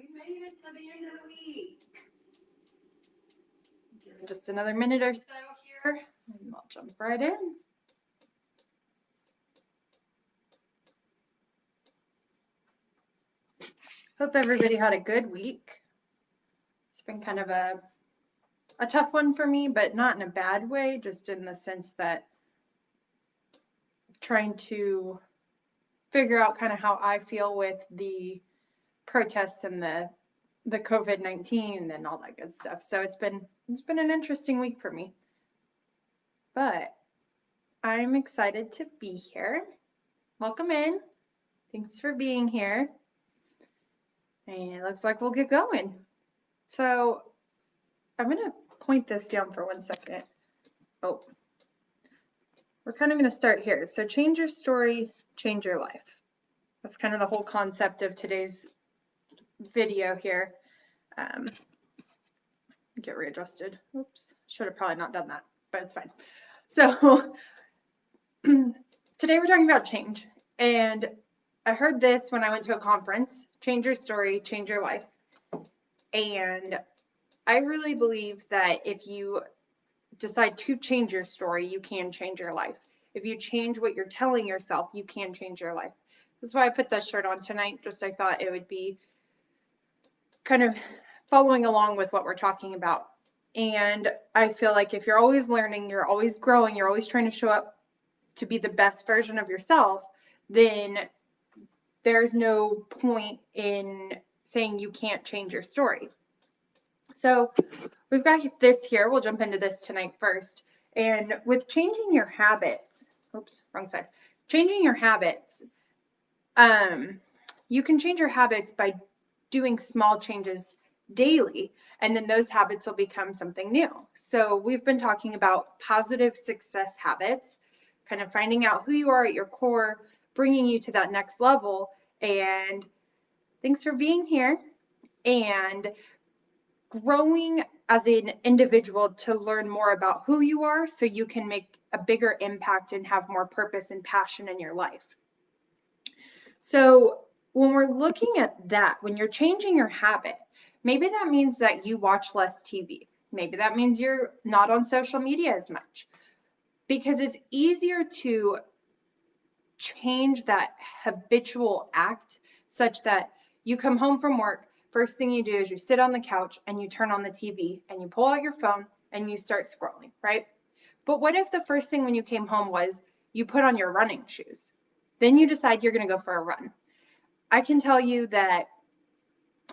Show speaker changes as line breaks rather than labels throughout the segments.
We made it to the end of the week. Give it just another minute or so here, and I'll jump right in. Hope everybody had a good week. It's been kind of a tough one for me, but not in a bad way, just in the sense that trying to figure out kind of how I feel with the protests and the COVID-19 and all that good stuff. So it's been an interesting week for me. But I'm excited to be here. Welcome in. Thanks for being here. And it looks like we'll get going. So I'm going to point this down for 1 second. Oh, we're kind of going to start here. So change your story, change your life. That's kind of the whole concept of today's video here. Get readjusted. Oops, should have probably not done that, but it's fine. So today we're talking about change. And I heard this when I went to a conference, change your story, change your life. And I really believe that if you decide to change your story, you can change your life. If you change what you're telling yourself, you can change your life. That's why I put this shirt on tonight. Just I thought it would be kind of following along with what we're talking about. And I feel like if you're always learning, you're always growing, you're always trying to show up to be the best version of yourself, then there's no point in saying you can't change your story. So we've got this here. We'll jump into this tonight first. And with changing your habits, oops, wrong side. Changing your habits, you can change your habits by doing small changes daily, and then those habits will become something new. So we've been talking about positive success habits, kind of finding out who you are at your core, bringing you to that next level. And thanks for being here. And growing as an individual to learn more about who you are so you can make a bigger impact and have more purpose and passion in your life. So when we're looking at that, when you're changing your habit, maybe that means that you watch less TV. Maybe that means you're not on social media as much, because it's easier to change that habitual act such that you come home from work, first thing you do is you sit on the couch and you turn on the TV and you pull out your phone and you start scrolling, right? But what if the first thing when you came home was you put on your running shoes? Then you decide you're going to go for a run. I can tell you that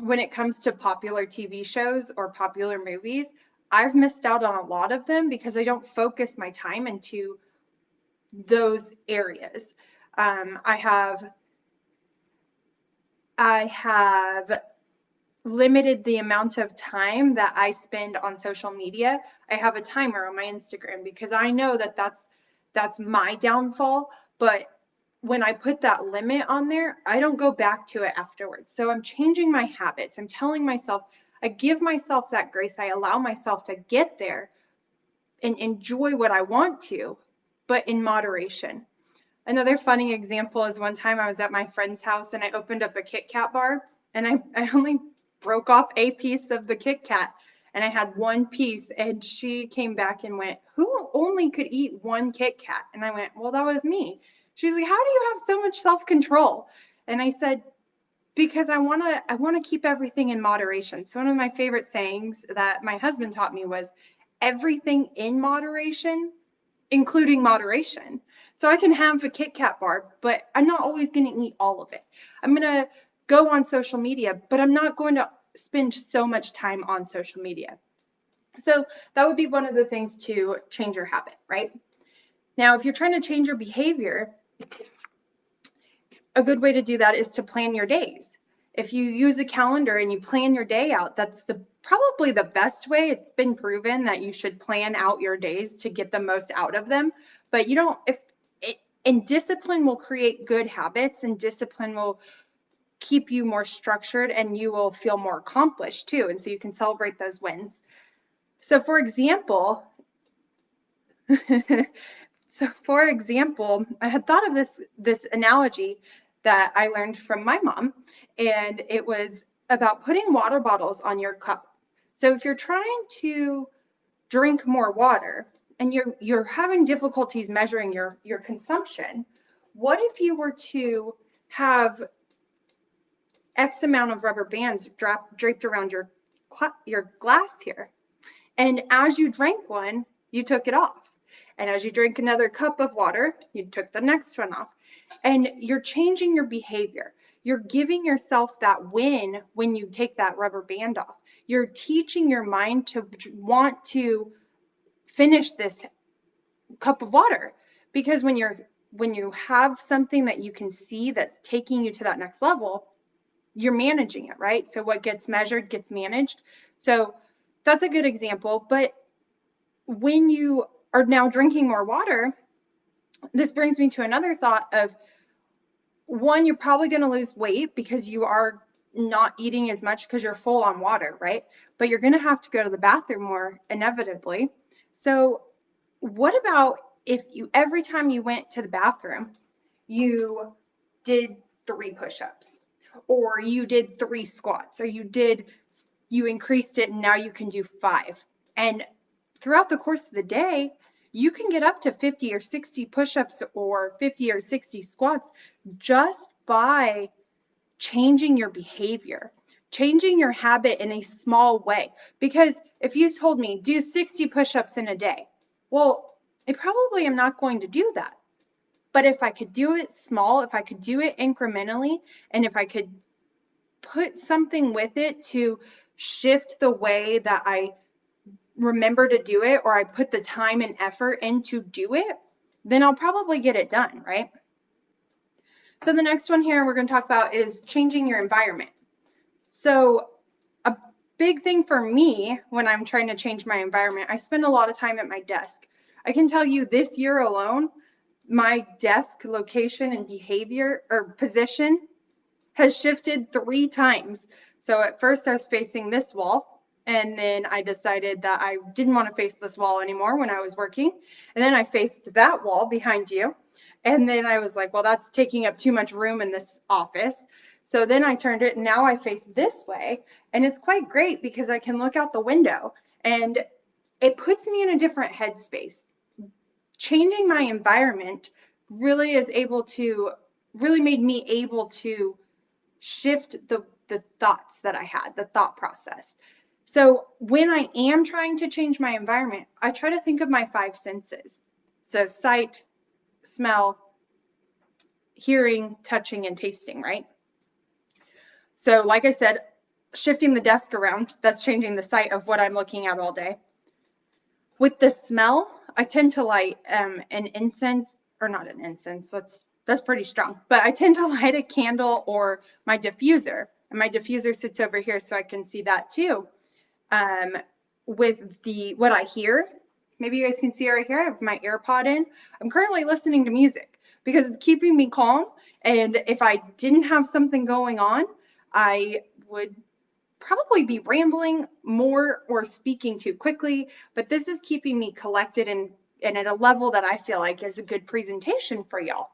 when it comes to popular TV shows or popular movies, I've missed out on a lot of them because I don't focus my time into those areas. I have limited the amount of time that I spend on social media. I have a timer on my Instagram because I know that that's my downfall. But when I put that limit on there, I don't go back to it afterwards. So I'm changing my habits. I'm telling myself, I give myself that grace. I allow myself to get there and enjoy what I want to, but in moderation. Another funny example is one time I was at my friend's house and I opened up a Kit Kat bar, and I only broke off a piece of the Kit Kat, and I had one piece, and she came back and went, "Who only could eat one Kit Kat?" And I went, "Well, that was me." She's like, "How do you have so much self-control?" And I said, "Because I want to keep everything in moderation." So one of my favorite sayings that my husband taught me was, "Everything in moderation, including moderation." So I can have a Kit Kat bar, but I'm not always going to eat all of it. I'm going to go on social media, but I'm not going to spend so much time on social media. So that would be one of the things to change your habit, right? Now, if you're trying to change your behavior, a good way to do that is to plan your days. If you use a calendar and you plan your day out, that's probably the best way. It's been proven that you should plan out your days to get the most out of them. But you don't, and discipline will create good habits, and discipline will keep you more structured, and you will feel more accomplished too. And so you can celebrate those wins. So for example, I had thought of this analogy that I learned from my mom, and it was about putting water bottles on your cup. So if you're trying to drink more water and you're having difficulties measuring your consumption, what if you were to have X amount of rubber bands draped around your glass here? And as you drank one, you took it off. And as you drink another cup of water, you took the next one off. And you're changing your behavior. You're giving yourself that win when you take that rubber band off. You're teaching your mind to want to finish this cup of water, because when you have something that you can see that's taking you to that next level, you're managing it, right? So what gets measured gets managed. So that's a good example. But when you are now drinking more water, this brings me to another thought of, one, you're probably going to lose weight because you are not eating as much because you're full on water, right? But you're going to have to go to the bathroom more inevitably. So what about if you, every time you went to the bathroom, you did 3 push-ups, or you did 3 squats, or you increased it and now you can do 5. And throughout the course of the day, you can get up to 50 or 60 push-ups or 50 or 60 squats just by changing your behavior, changing your habit in a small way. Because if you told me do 60 push-ups in a day, well, I probably am not going to do that. But if I could do it small, if I could do it incrementally, and if I could put something with it to shift the way that I remember to do it, or I put the time and effort in to do it, then I'll probably get it done, right? So the next one here we're going to talk about is changing your environment. So a big thing for me when I'm trying to change my environment, I spend a lot of time at my desk. I can tell you this year alone, my desk location and behavior or position has shifted 3 times. So at first I was facing this wall, and then I decided that I didn't want to face this wall anymore when I was working. And then I faced that wall behind you. And then I was like, well, that's taking up too much room in this office. So then I turned it and now I face this way. And it's quite great because I can look out the window and it puts me in a different headspace. Changing my environment really made me able to shift the thoughts that I had, the thought process. So when I am trying to change my environment, I try to think of my 5 senses. So sight, smell, hearing, touching, and tasting, right? So like I said, shifting the desk around, that's changing the sight of what I'm looking at all day. With the smell, I tend to light an incense, or not an incense, that's pretty strong, but I tend to light a candle or my diffuser. And my diffuser sits over here so I can see that too. With what I hear, maybe you guys can see right here, I have my AirPod in. I'm currently listening to music because it's keeping me calm. And if I didn't have something going on, I would probably be rambling more or speaking too quickly, but this is keeping me collected and at a level that I feel like is a good presentation for y'all.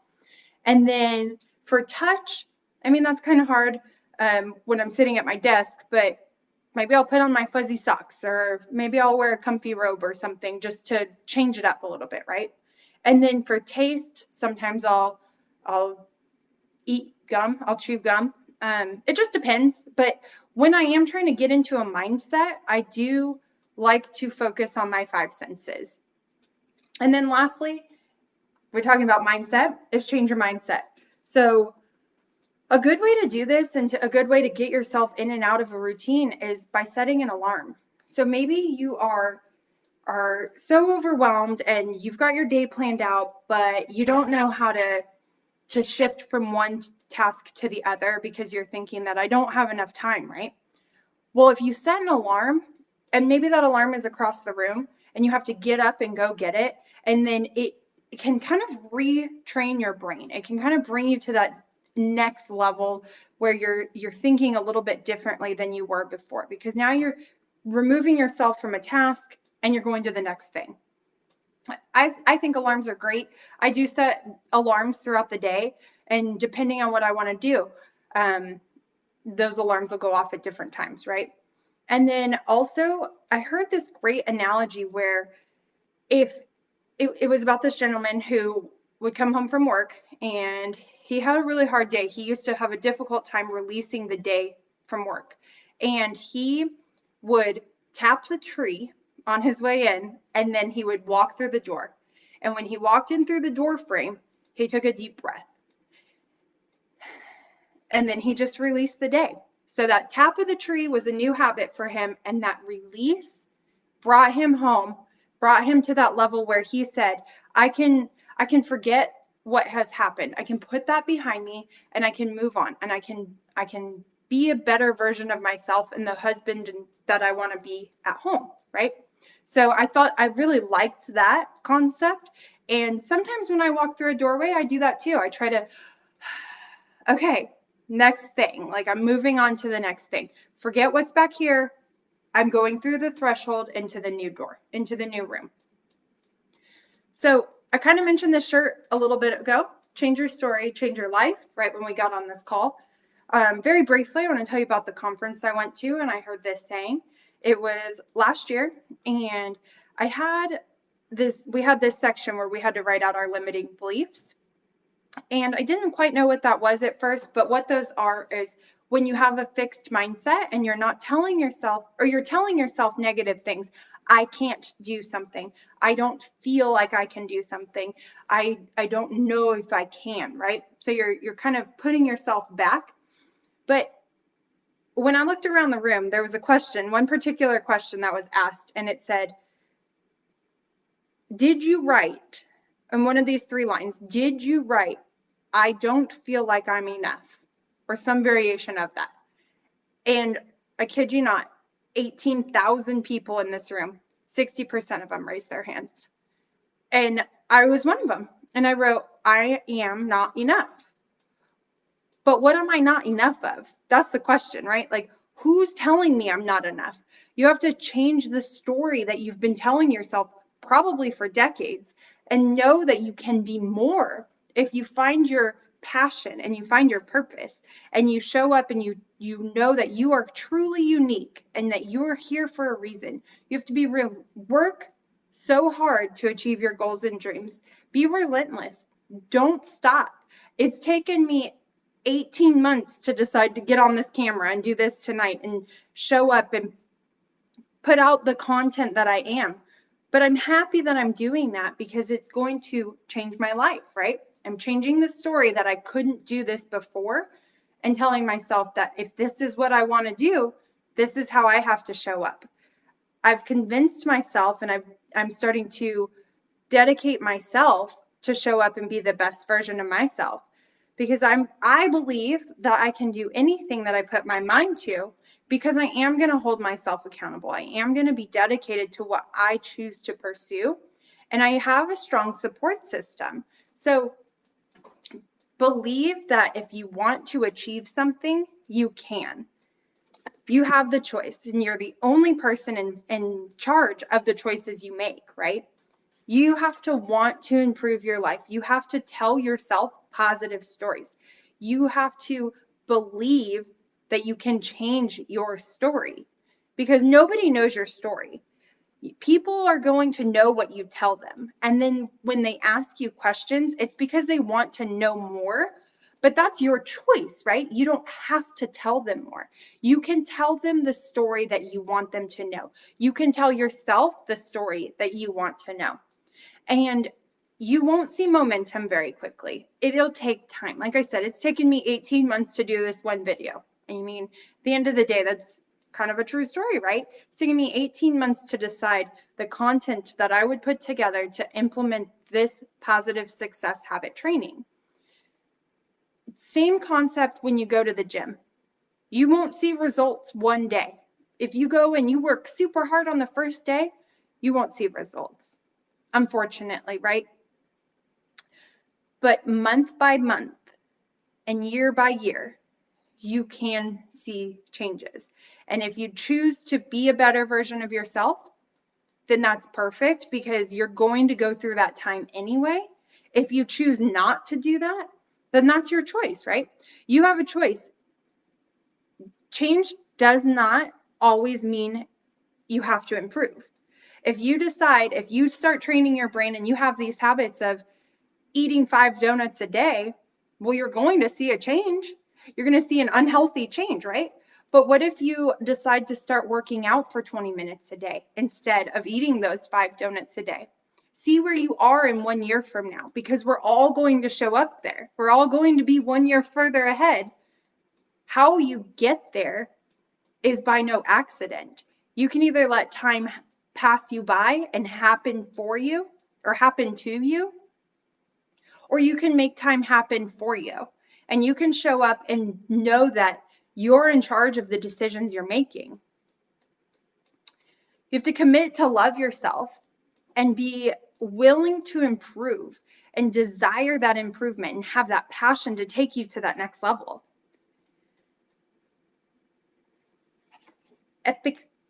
And then for touch, I mean, that's kind of hard when I'm sitting at my desk, but maybe I'll put on my fuzzy socks, or maybe I'll wear a comfy robe or something just to change it up a little bit, right? And then for taste, sometimes I'll eat gum, I'll chew gum. It just depends. But when I am trying to get into a mindset, I do like to focus on my 5 senses. And then lastly, we're talking about mindset, is change your mindset. So a good way to do this and a good way to get yourself in and out of a routine is by setting an alarm. So maybe you are so overwhelmed and you've got your day planned out, but you don't know how to shift from one task to the other because you're thinking that I don't have enough time, right? Well, if you set an alarm, and maybe that alarm is across the room and you have to get up and go get it, and then it can kind of retrain your brain. It can kind of bring you to that next level where you're thinking a little bit differently than you were before, because now you're removing yourself from a task and you're going to the next thing. I think alarms are great. I do set alarms throughout the day, and depending on what I want to do. those alarms will go off at different times, right? And then also, I heard this great analogy where if it was about this gentleman who would come home from work and he had a really hard day. He used to have a difficult time releasing the day from work. And he would tap the tree on his way in, and then he would walk through the door. And when he walked in through the door frame, he took a deep breath. And then he just released the day. So that tap of the tree was a new habit for him, and that release brought him home, brought him to that level where he said, I can forget what has happened. I can put that behind me and I can move on, and I can be a better version of myself and the husband that I want to be at home, right? So I thought I really liked that concept. And sometimes when I walk through a doorway, I do that too. I try to, okay, next thing, like I'm moving on to the next thing. Forget what's back here. I'm going through the threshold into the new door, into the new room. So I kind of mentioned this shirt a little bit ago, change your story, change your life, right when we got on this call. Very briefly, I want to tell you about the conference I went to, and I heard this saying. It was last year, and we had this section where we had to write out our limiting beliefs. And I didn't quite know what that was at first, but what those are is when you have a fixed mindset and you're not telling yourself, or you're telling yourself negative things. I can't do something. I don't feel like I can do something. I don't know if I can, right? So you're kind of putting yourself back. But when I looked around the room, there was a question, one particular question that was asked, and it said, did you write, in one of these 3 lines, did you write, I don't feel like I'm enough, or some variation of that? And I kid you not, 18,000 people in this room, 60% of them raised their hands. And I was one of them. And I wrote, I am not enough. But what am I not enough of? That's the question, right? Like, who's telling me I'm not enough? You have to change the story that you've been telling yourself probably for decades and know that you can be more if you find your passion and you find your purpose and you show up and you know that you are truly unique and that you're here for a reason. You have to be real. Work so hard to achieve your goals and dreams. Be relentless. Don't stop. It's taken me 18 months to decide to get on this camera and do this tonight and show up and put out the content that I am. But I'm happy that I'm doing that because it's going to change my life, right? I'm changing the story that I couldn't do this before and telling myself that if this is what I want to do, this is how I have to show up. I've convinced myself, and I'm starting to dedicate myself to show up and be the best version of myself, because I believe that I can do anything that I put my mind to, because I am going to hold myself accountable. I am going to be dedicated to what I choose to pursue, and I have a strong support system. So believe that if you want to achieve something, you can. You have the choice, and you're the only person in charge of the choices you make, right? You have to want to improve your life. You have to tell yourself positive stories. You have to believe that you can change your story, because nobody knows your story. People are going to know what you tell them. And then when they ask you questions, it's because they want to know more. But that's your choice, right? You don't have to tell them more. You can tell them the story that you want them to know. You can tell yourself the story that you want to know. And you won't see momentum very quickly. It'll take time. Like I said, it's taken me 18 months to do this one video. I mean, at the end of the day, that's kind of a true story, right? It's taken me 18 months to decide the content that I would put together to implement this positive success habit training. Same concept when you go to the gym. You won't see results one day. If you go and you work super hard on the first day, you won't see results, unfortunately, right? But month by month and year by year, you can see changes. And if you choose to be a better version of yourself, then that's perfect, because you're going to go through that time anyway. If you choose not to do that, then that's your choice, right? You have a choice. change does not always mean you have to improve. If you start training your brain and you have these habits of eating 5 donuts a day, well, you're going to see a change. You're going to see an unhealthy change, right? But what if you decide to start working out for 20 minutes a day instead of eating those 5 donuts a day? See where you are in 1 year from now, because we're all going to show up there. We're all going to be 1 year further ahead. How you get there is by no accident. You can either let time pass you by and happen for you or happen to you, or you can make time happen for you. And you can show up and know that you're in charge of the decisions you're making. You have to commit to love yourself and be willing to improve and desire that improvement and have that passion to take you to that next level.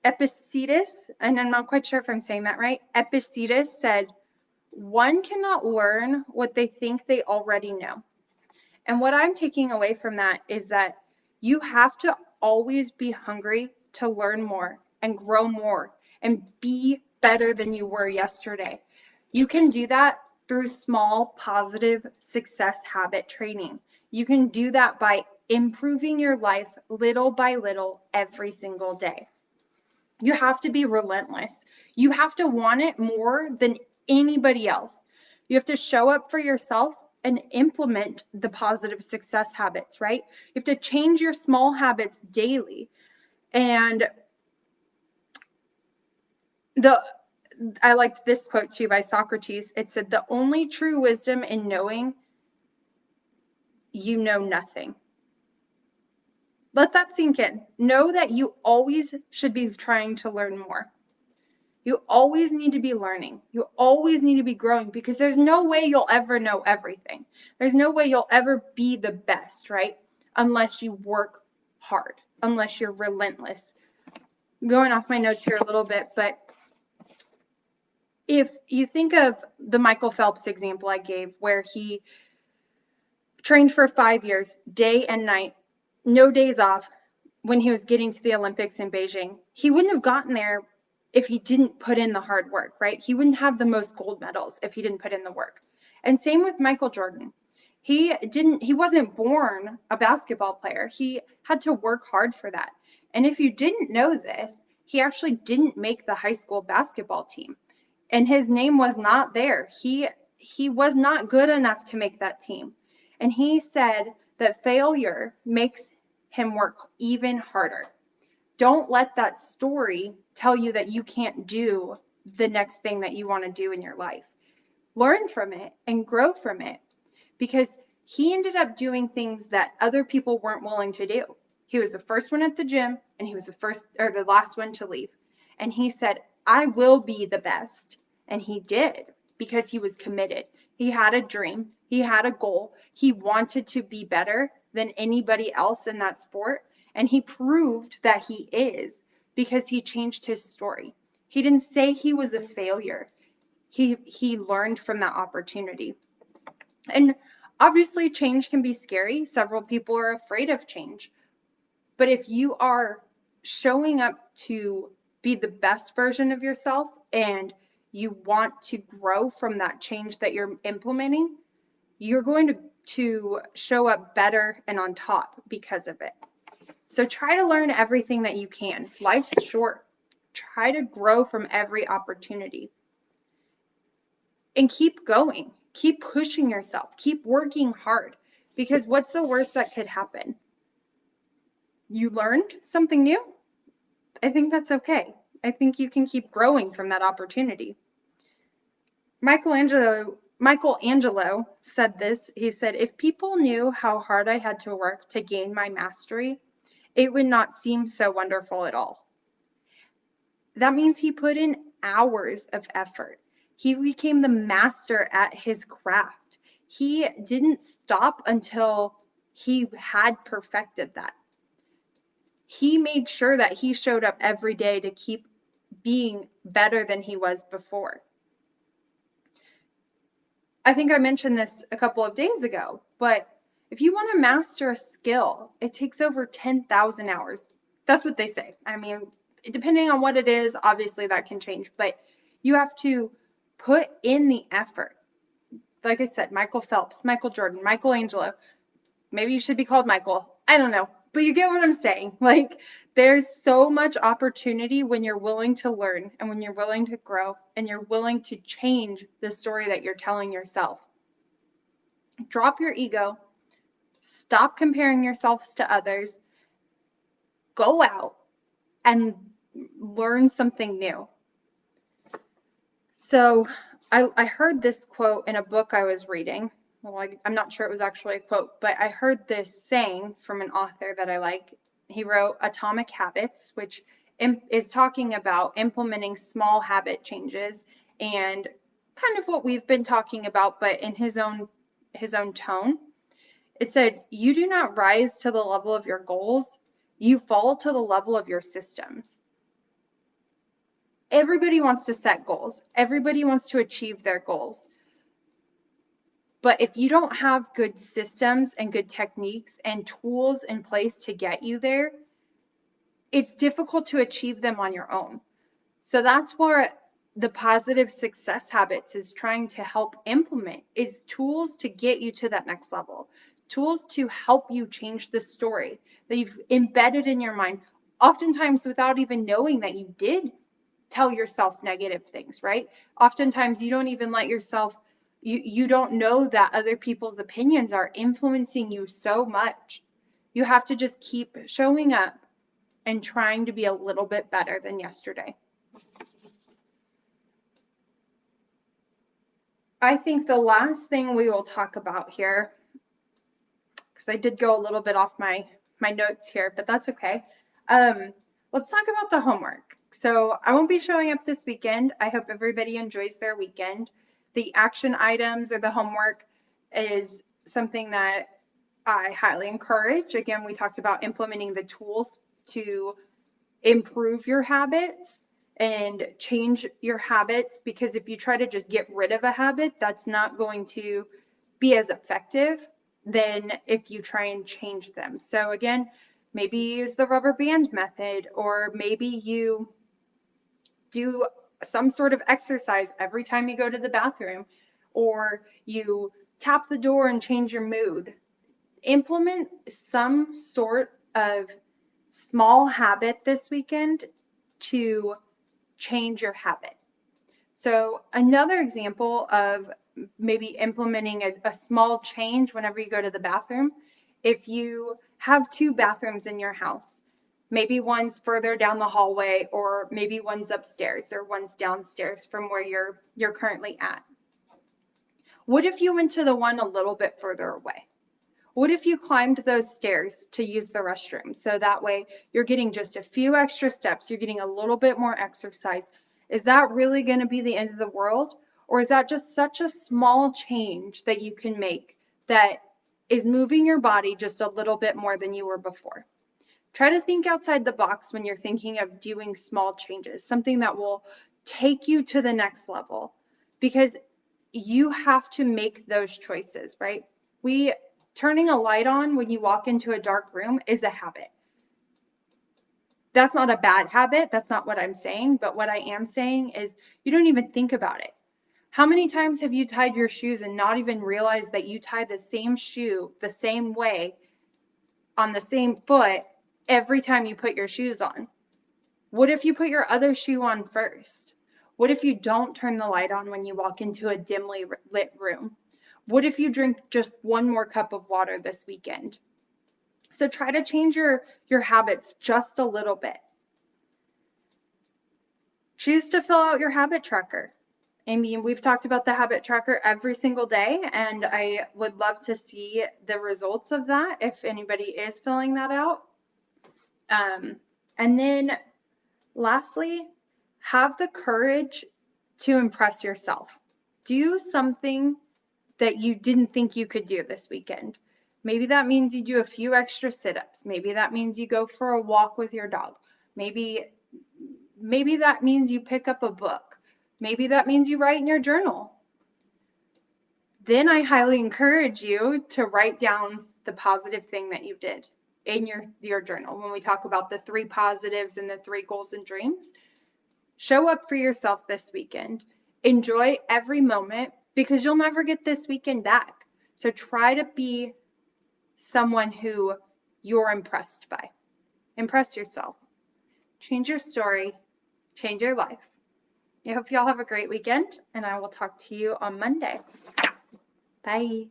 Epictetus, and I'm not quite sure if I'm saying that right, Epictetus said, one cannot learn what they think they already know. And what I'm taking away from that is that you have to always be hungry to learn more and grow more and be better than you were yesterday. You can do that through small, positive success habit training. You can do that by improving your life little by little every single day. You have to be relentless. You have to want it more than anybody else. You have to show up for yourself and implement the positive success habits, right? You have to change your small habits daily. And I liked this quote too by Socrates. It said, the only true wisdom in knowing you know nothing. Let that sink in. Know that you always should be trying to learn more. You always need to be learning. You always need to be growing, because there's no way you'll ever know everything. There's no way you'll ever be the best, right? Unless you work hard, unless you're relentless. I'm going off my notes here a little bit, but if you think of the Michael Phelps example I gave, where he trained for 5 years, day and night, no days off, when he was getting to the Olympics in Beijing, he wouldn't have gotten there if he didn't put in the hard work, right? He wouldn't have the most gold medals if he didn't put in the work. And same with Michael Jordan. He wasn't born a basketball player. He had to work hard for that. And if you didn't know this, he actually didn't make the high school basketball team. And his name was not there. He was not good enough to make that team. And he said that failure makes him work even harder. Don't let that story tell you that you can't do the next thing that you want to do in your life. Learn from it and grow from it, because he ended up doing things that other people weren't willing to do. He was the first one at the gym, and he was the last one to leave. And he said, I will be the best. And he did, because he was committed. He had a dream. He had a goal. He wanted to be better than anybody else in that sport. And he proved that he is, because he changed his story. He didn't say he was a failure. He learned from that opportunity. And obviously, change can be scary. Several people are afraid of change. But if you are showing up to be the best version of yourself and you want to grow from that change that you're implementing, you're going to show up better and on top because of it. So try to learn everything that you can. Life's short. Try to grow from every opportunity. And keep going. Keep pushing yourself. Keep working hard. Because what's the worst that could happen? You learned something new? I think that's okay. I think you can keep growing from that opportunity. Michelangelo said this. He said, if people knew how hard I had to work to gain my mastery, it would not seem so wonderful at all. That means he put in hours of effort. He became the master at his craft. He didn't stop until he had perfected that. He made sure that he showed up every day to keep being better than he was before. I think I mentioned this a couple of days ago, but if you want to master a skill, it takes over 10,000 hours. That's what they say. I mean, depending on what it is, obviously that can change, but you have to put in the effort. Like I said, Michael Phelps, Michael Jordan, Michelangelo. Maybe you should be called Michael. I don't know, but you get what I'm saying. Like, there's so much opportunity when you're willing to learn and when you're willing to grow and you're willing to change the story that you're telling yourself. Drop your ego. Stop comparing yourselves to others. Go out and learn something new. So I heard this quote in a book I was reading. Well, I'm not sure it was actually a quote, but I heard this saying from an author that I like. He wrote Atomic Habits, which is talking about implementing small habit changes and kind of what we've been talking about, but in his own tone. It said, "You do not rise to the level of your goals, you fall to the level of your systems." Everybody wants to set goals. Everybody wants to achieve their goals. But if you don't have good systems and good techniques and tools in place to get you there, it's difficult to achieve them on your own. So that's where the positive success habits is trying to help implement is tools to get you to that next level, tools to help you change the story that you've embedded in your mind, oftentimes without even knowing that you did tell yourself negative things, right? Oftentimes you don't even let yourself, you don't know that other people's opinions are influencing you so much. You have to just keep showing up and trying to be a little bit better than yesterday. I think the last thing we will talk about here, because I did go a little bit off my notes here, but that's okay. Let's talk about the homework. So I won't be showing up this weekend. I hope everybody enjoys their weekend. The action items or the homework is something that I highly encourage. Again, we talked about implementing the tools to improve your habits and change your habits, because if you try to just get rid of a habit, that's not going to be as effective than if you try and change them. So again, maybe you use the rubber band method, or maybe you do some sort of exercise every time you go to the bathroom, or you tap the door and change your mood. Implement some sort of small habit this weekend to change your habit. So another example of maybe implementing a small change whenever you go to the bathroom, if you have two bathrooms in your house, maybe one's further down the hallway, or maybe one's upstairs or one's downstairs from where you're currently at. What if you went to the one a little bit further away? What if you climbed those stairs to use the restroom? So that way you're getting just a few extra steps, you're getting a little bit more exercise. Is that really going to be the end of the world? Or is that just such a small change that you can make that is moving your body just a little bit more than you were before? Try to think outside the box when you're thinking of doing small changes, something that will take you to the next level, because you have to make those choices, right? Turning a light on when you walk into a dark room is a habit. That's not a bad habit. That's not what I'm saying. But what I am saying is you don't even think about it. How many times have you tied your shoes and not even realized that you tie the same shoe the same way on the same foot every time you put your shoes on? What if you put your other shoe on first? What if you don't turn the light on when you walk into a dimly lit room? What if you drink just one more cup of water this weekend? So try to change your habits just a little bit. Choose to fill out your habit tracker. I mean, we've talked about the habit tracker every single day, and I would love to see the results of that if anybody is filling that out. And then lastly, have the courage to impress yourself. Do something that you didn't think you could do this weekend. Maybe that means you do a few extra sit-ups. Maybe that means you go for a walk with your dog. Maybe that means you pick up a book. Maybe that means you write in your journal. Then I highly encourage you to write down the positive thing that you did. in your journal when we talk about the 3 positives and the 3 goals and dreams. Show up for yourself this weekend. Enjoy every moment because you'll never get this weekend back. So try to be someone who you're impressed by. Impress yourself. Change your story. Change your life. I hope y'all have a great weekend, and I will talk to you on Monday. Bye.